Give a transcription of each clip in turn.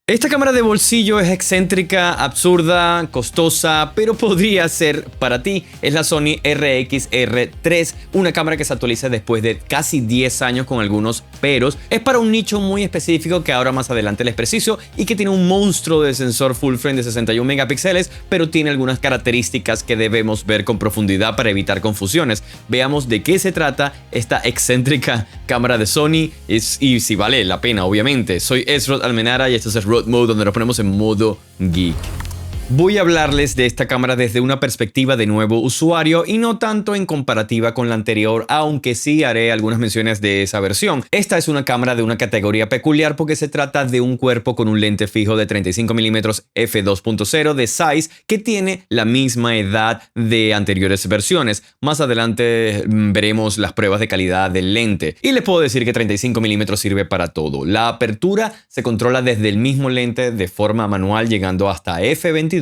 Esta cámara de bolsillo es excéntrica, absurda, costosa, pero podría ser para ti. Es la Sony RXR3, una cámara que se actualiza después de casi 10 años con algunos peros. Es para un nicho muy específico que ahora más adelante les preciso y que tiene un monstruo de sensor full frame de 61 megapíxeles, pero tiene algunas características que debemos ver con profundidad para evitar confusiones. Veamos de qué se trata esta excéntrica cámara de Sony y si vale la pena, obviamente. Soy Esrod Almenara y esto es Road Mode, donde nos ponemos en modo geek. Voy a hablarles de esta cámara desde una perspectiva de nuevo usuario y no tanto en comparativa con la anterior, aunque sí haré algunas menciones de esa versión. Esta es una cámara de una categoría peculiar porque se trata de un cuerpo con un lente fijo de 35mm f2.0 de size que tiene la misma edad de anteriores versiones. Más adelante veremos las pruebas de calidad del lente y les puedo decir que 35mm sirve para todo. La apertura se controla desde el mismo lente de forma manual llegando hasta f22.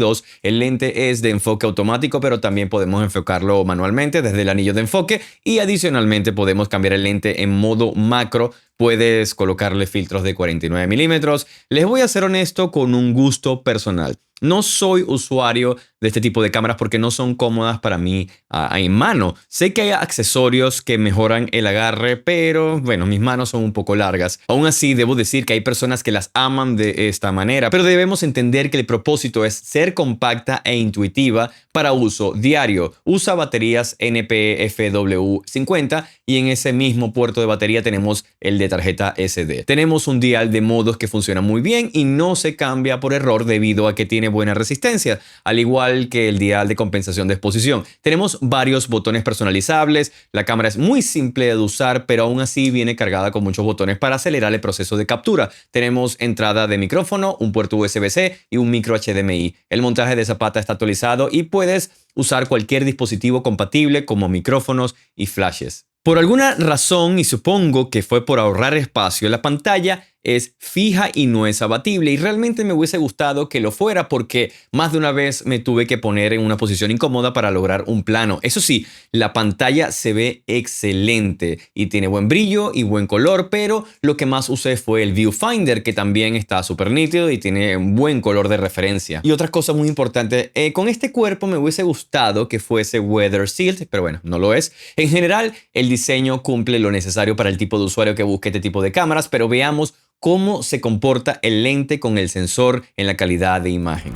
El lente es de enfoque automático, pero también podemos enfocarlo manualmente desde el anillo de enfoque y adicionalmente podemos cambiar el lente en modo macro. Puedes colocarle filtros de 49mm. Les voy a ser honesto con un gusto personal. No soy usuario de este tipo de cámaras porque no son cómodas para mí en mano. Sé que hay accesorios que mejoran el agarre, pero bueno, mis manos son un poco largas. Aún así, debo decir que hay personas que las aman de esta manera, pero debemos entender que el propósito es ser compacta e intuitiva para uso diario. Usa baterías NP-FW50 y en ese mismo puerto de batería tenemos el de tarjeta SD. Tenemos un dial de modos que funciona muy bien y no se cambia por error debido a que tiene buena resistencia, al igual que el dial de compensación de exposición. Tenemos varios botones personalizables. La cámara es muy simple de usar, pero aún así viene cargada con muchos botones para acelerar el proceso de captura. Tenemos entrada de micrófono, un puerto USB-C y un micro HDMI. El montaje de zapata está actualizado y puedes usar cualquier dispositivo compatible como micrófonos y flashes. Por alguna razón, y supongo que fue por ahorrar espacio, la pantalla es fija y no es abatible, y realmente me hubiese gustado que lo fuera porque más de una vez me tuve que poner en una posición incómoda para lograr un plano. Eso sí, la pantalla se ve excelente y tiene buen brillo y buen color, pero lo que más usé fue el viewfinder, que también está súper nítido y tiene un buen color de referencia. Y otra cosa muy importante, con este cuerpo me hubiese gustado que fuese weather sealed, pero bueno, no lo es. En general, el diseño cumple lo necesario para el tipo de usuario que busque este tipo de cámaras, pero veamos cómo se comporta el lente con el sensor en la calidad de imagen.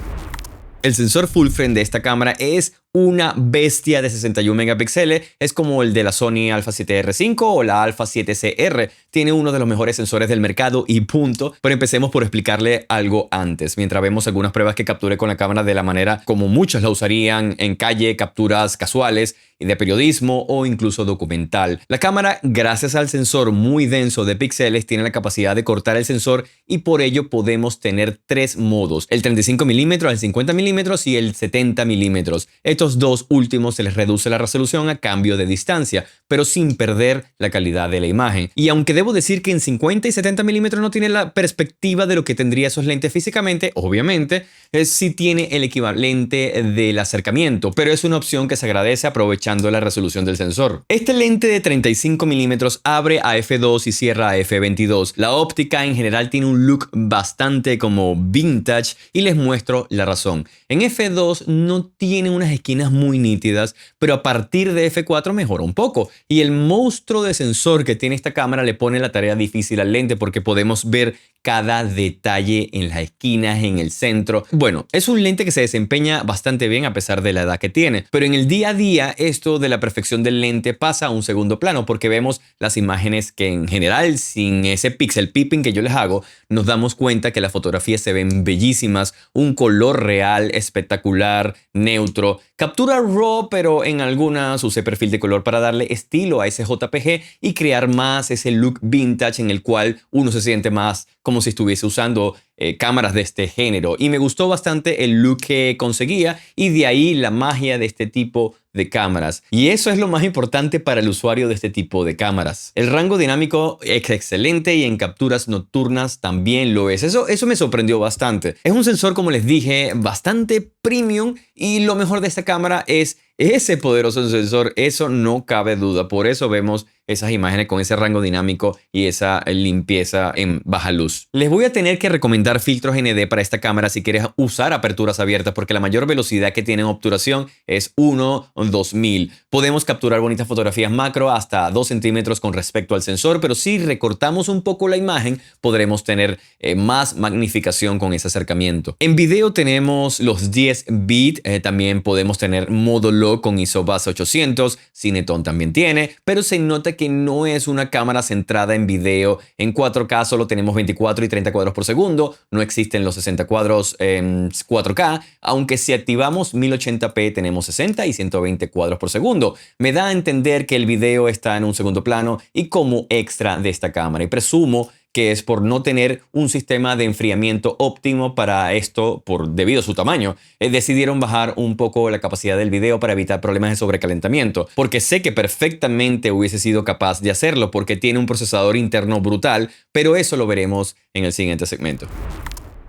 El sensor full frame de esta cámara es una bestia de 61 megapíxeles. Es como el de la Sony Alpha 7R5 o la Alpha 7CR. Tiene uno de los mejores sensores del mercado y punto. Pero empecemos por explicarle algo antes, mientras vemos algunas pruebas que capturé con la cámara de la manera como muchos la usarían en calle, capturas casuales, de periodismo o incluso documental. La cámara, gracias al sensor muy denso de píxeles, tiene la capacidad de cortar el sensor y por ello podemos tener tres modos: el 35mm, el 50mm y el 70mm. Estos dos últimos se les reduce la resolución a cambio de distancia, pero sin perder la calidad de la imagen. Y aunque debo decir que en 50 y 70mm no tiene la perspectiva de lo que tendría esos lentes físicamente, obviamente, sí tiene el equivalente del acercamiento, pero es una opción que se agradece aprovechando la resolución del sensor. Este lente de 35mm abre a f2 y cierra a f22. La óptica en general tiene un look bastante como vintage y les muestro la razón. En f2 no tiene unas esquinas muy nítidas, pero a partir de f4 mejora un poco. Y el monstruo de sensor que tiene esta cámara le pone la tarea difícil al lente porque podemos ver cada detalle en las esquinas, en el centro. Bueno, es un lente que se desempeña bastante bien a pesar de la edad que tiene, pero en el día a día esto de la perfección del lente pasa a un segundo plano porque vemos las imágenes que en general, sin ese pixel peeping que yo les hago, nos damos cuenta que las fotografías se ven bellísimas, un color real espectacular, neutro. Captura RAW, pero en algunas usé perfil de color para darle estilo a ese JPG y crear más ese look vintage en el cual uno se siente más como si estuviese usando cámaras de este género. Y me gustó bastante el look que conseguía y de ahí la magia de este tipo de cámaras. Y eso es lo más importante para el usuario de este tipo de cámaras. El rango dinámico es excelente y en capturas nocturnas también lo es. Eso me sorprendió bastante. Es un sensor, como les dije, bastante premium y lo mejor de esta cámara es ese poderoso sensor. Eso no cabe duda. Por eso vemos esas imágenes con ese rango dinámico y esa limpieza en baja luz. Les voy a tener que recomendar filtros ND para esta cámara si quieres usar aperturas abiertas, porque la mayor velocidad que tiene en obturación es 1/2000. Podemos capturar bonitas fotografías macro hasta 2 centímetros con respecto al sensor, pero si recortamos un poco la imagen podremos tener más magnificación con ese acercamiento. En video tenemos los 10 bit, también podemos tener modo low con ISO base 800, Cineton también tiene, pero se nota que no es una cámara centrada en video. En 4K solo tenemos 24 y 30 cuadros por segundo, no existen los 60 cuadros en 4K, aunque si activamos 1080p tenemos 60 y 120 cuadros por segundo. Me da a entender que el video está en un segundo plano y como extra de esta cámara, y presumo que es por no tener un sistema de enfriamiento óptimo para esto debido a su tamaño. Decidieron bajar un poco la capacidad del video para evitar problemas de sobrecalentamiento, porque sé que perfectamente hubiese sido capaz de hacerlo porque tiene un procesador interno brutal, pero eso lo veremos en el siguiente segmento.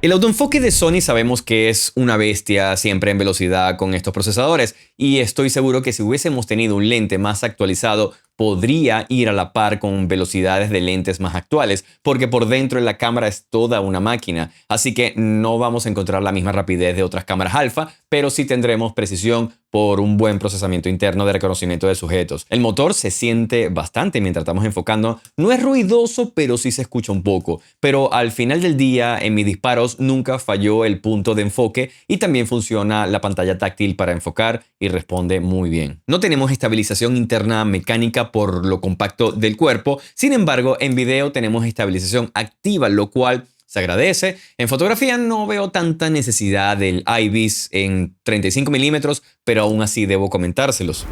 El autoenfoque de Sony sabemos que es una bestia siempre en velocidad con estos procesadores, y estoy seguro que si hubiésemos tenido un lente más actualizado podría ir a la par con velocidades de lentes más actuales, porque por dentro de la cámara es toda una máquina, así que no vamos a encontrar la misma rapidez de otras cámaras alfa, pero sí tendremos precisión por un buen procesamiento interno de reconocimiento de sujetos. El motor se siente bastante mientras estamos enfocando, no es ruidoso, pero sí se escucha un poco, pero al final del día en mis disparos nunca falló el punto de enfoque y también funciona la pantalla táctil para enfocar y responde muy bien. No tenemos estabilización interna mecánica por lo compacto del cuerpo, sin embargo en video tenemos estabilización activa, lo cual se agradece. En fotografía no veo tanta necesidad del IBIS en 35 milímetros, pero aún así debo comentárselos.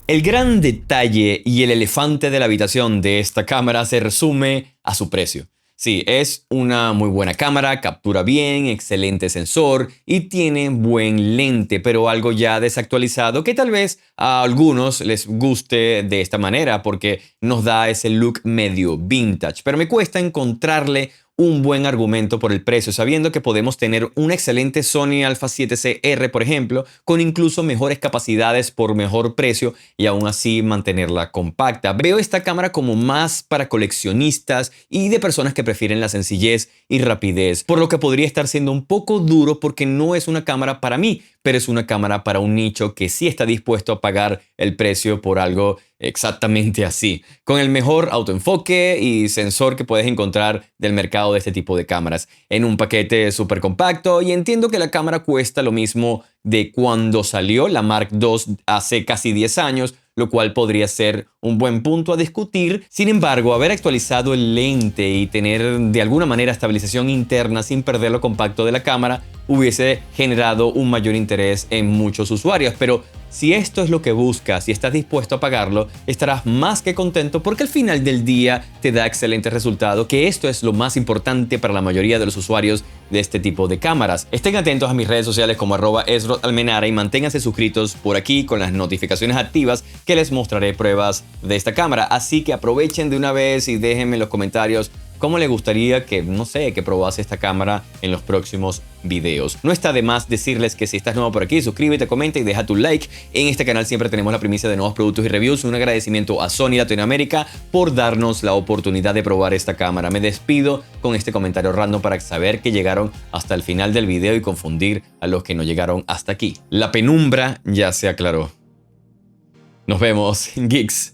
El gran detalle y el elefante de la habitación de esta cámara se resume a su precio. Sí, es una muy buena cámara, captura bien, excelente sensor y tiene buen lente, pero algo ya desactualizado que tal vez a algunos les guste de esta manera porque nos da ese look medio vintage, pero me cuesta encontrarle un buen argumento por el precio, sabiendo que podemos tener un excelente Sony Alpha 7C-R, por ejemplo, con incluso mejores capacidades por mejor precio y aún así mantenerla compacta. Veo esta cámara como más para coleccionistas y de personas que prefieren la sencillez y rapidez, por lo que podría estar siendo un poco duro porque no es una cámara para mí, pero es una cámara para un nicho que sí está dispuesto a pagar el precio por algo exactamente así, con el mejor autoenfoque y sensor que puedes encontrar del mercado de este tipo de cámaras, en un paquete súper compacto. Y entiendo que la cámara cuesta lo mismo de cuando salió la Mark II hace casi 10 años, lo cual podría ser un buen punto a discutir. Sin embargo, haber actualizado el lente y tener de alguna manera estabilización interna sin perder lo compacto de la cámara hubiese generado un mayor interés en muchos usuarios. Pero si esto es lo que buscas y estás dispuesto a pagarlo, estarás más que contento porque al final del día te da excelentes resultados, que esto es lo más importante para la mayoría de los usuarios de este tipo de cámaras. Estén atentos a mis redes sociales como @esrodalmenara y manténganse suscritos por aquí con las notificaciones activas que les mostraré pruebas de esta cámara. Así que aprovechen de una vez y déjenme en los comentarios cómo les gustaría que, no sé, que probase esta cámara en los próximos videos. No está de más decirles que si estás nuevo por aquí, suscríbete, comenta y deja tu like. En este canal siempre tenemos la primicia de nuevos productos y reviews. Un agradecimiento a Sony Latinoamérica por darnos la oportunidad de probar esta cámara. Me despido con este comentario random para saber que llegaron hasta el final del video y confundir a los que no llegaron hasta aquí. La penumbra ya se aclaró. Nos vemos, geeks.